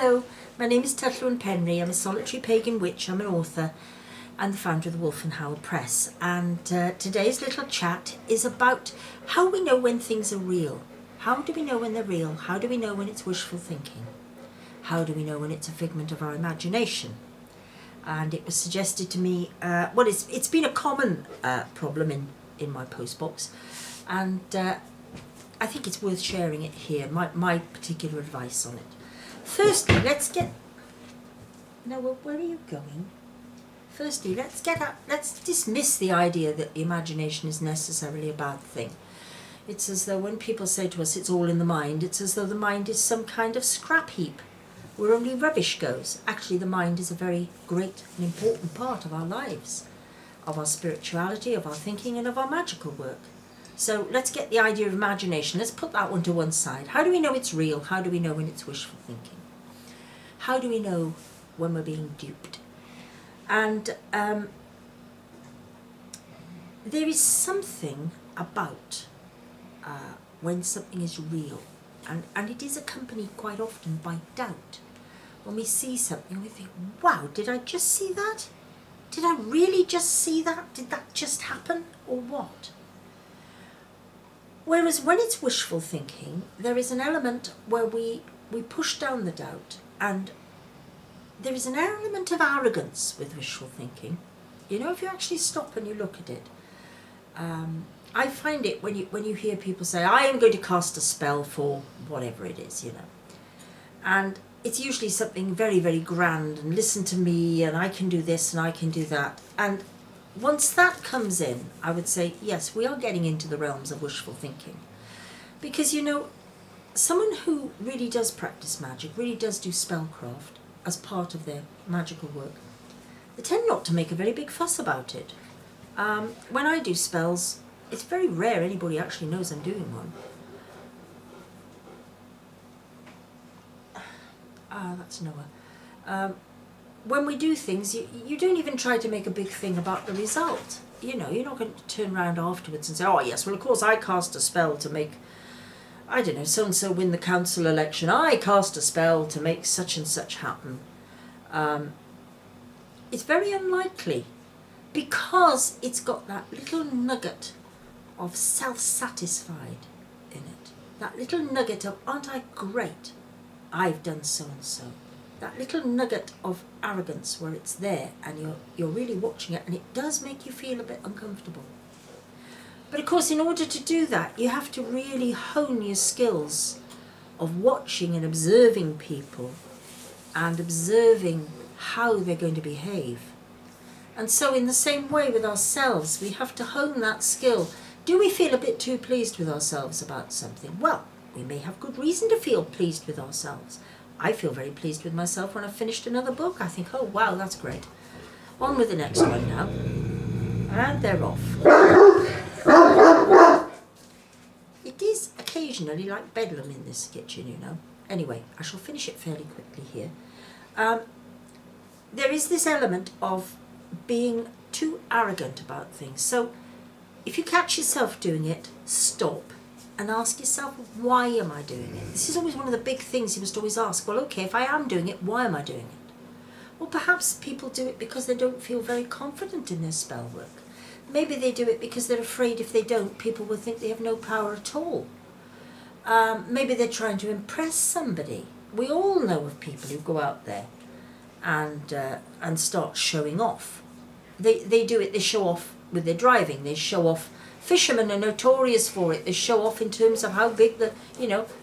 Hello, my name is Tylluan. I'm a solitary pagan witch, I'm an author and the founder of the Wolf and Howl Press, and today's little chat is about how we know when things are real. How do we know when they're real? How do we know when it's wishful thinking? How do we know when it's a figment of our imagination? And it was suggested to me, well, it's been a common problem in my postbox, and I think it's worth sharing it here, my particular advice on it. Firstly, where are you going? Firstly, let's dismiss the idea that the imagination is necessarily a bad thing. It's as though when people say to us it's all in the mind, it's as though the mind is some kind of scrap heap where only rubbish goes. Actually, the mind is a very great and important part of our lives, of our spirituality, of our thinking, and of our magical work. So let's get the idea of imagination, let's put that one to one side. How do we know it's real? How do we know when it's wishful thinking? How do we know when we're being duped? And there is something about when something is real, and it is accompanied quite often by doubt. When we see something, we think, wow, did I just see that? Did I really just see that? Did that just happen, or what? Whereas when it's wishful thinking, there is an element where we push down the doubt, and there is an element of arrogance with wishful thinking. You know, if you actually stop and you look at it, I find it when you hear people say, I am going to cast a spell for whatever it is, you know, and it's usually something very, very grand, and listen to me, and I can do this and I can do that. And once that comes in, I would say, yes, we are getting into the realms of wishful thinking. Because, you know, someone who really does practice magic, really does do spellcraft as part of their magical work, they tend not to make a very big fuss about it. When I do spells, it's very rare anybody actually knows I'm doing one. That's Noah. When we do things, you don't even try to make a big thing about the result. You know, you're not going to turn around afterwards and say, oh yes, well of course I cast a spell to make, I don't know, so-and-so win the council election. I cast a spell to make such and such happen. It's very unlikely, because it's got that little nugget of self-satisfied in it. That little nugget of, aren't I great? I've done so-and-so. That little nugget of arrogance where it's there and you're really watching it, and it does make you feel a bit uncomfortable. But of course, in order to do that, you have to really hone your skills of watching and observing people and observing how they're going to behave. And so in the same way with ourselves, we have to hone that skill. Do we feel a bit too pleased with ourselves about something? Well, we may have good reason to feel pleased with ourselves. I feel very pleased with myself when I've finished another book. I think, oh wow, that's great. On with the next one now. And they're off. It is occasionally like bedlam in this kitchen, you know. Anyway, I shall finish it fairly quickly here. There is this element of being too arrogant about things. So if you catch yourself doing it, stop and ask yourself, why am I doing it? This is always one of the big things you must always ask. Well, okay, if I am doing it, why am I doing it? Well, perhaps people do it because they don't feel very confident in their spell work. Maybe they do it because they're afraid if they don't, people will think they have no power at all. Maybe they're trying to impress somebody. We all know of people who go out there and start showing off. They do it, they show off with their driving, they show off. Fishermen are notorious for it. They show off in terms of how big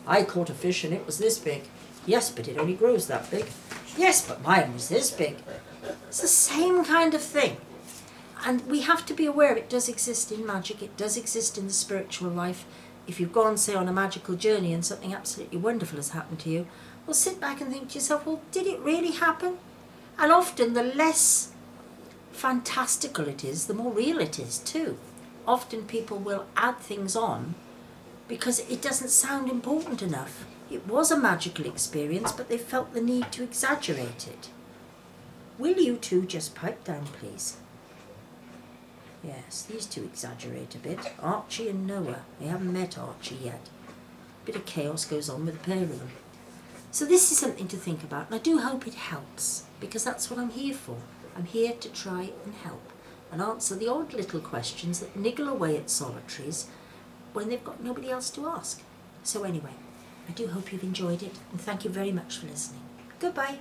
I caught a fish and it was this big. Yes, but it only grows that big. Yes, but mine was this big. It's the same kind of thing. And we have to be aware it does exist in magic. It does exist in the spiritual life. If you've gone, say, on a magical journey and something absolutely wonderful has happened to you, well, sit back and think to yourself, well, did it really happen? And often the less fantastical it is, the more real it is too. Often people will add things on because it doesn't sound important enough. It was a magical experience, but they felt the need to exaggerate it. Will you two just pipe down, please? Yes, these two exaggerate a bit. Archie and Noah. We haven't met Archie yet. Bit of chaos goes on with the pair of them. So this is something to think about, and I do hope it helps, because that's what I'm here for. I'm here to try and help and answer the odd little questions that niggle away at solitaries when they've got nobody else to ask. So anyway, I do hope you've enjoyed it, and thank you very much for listening. Goodbye.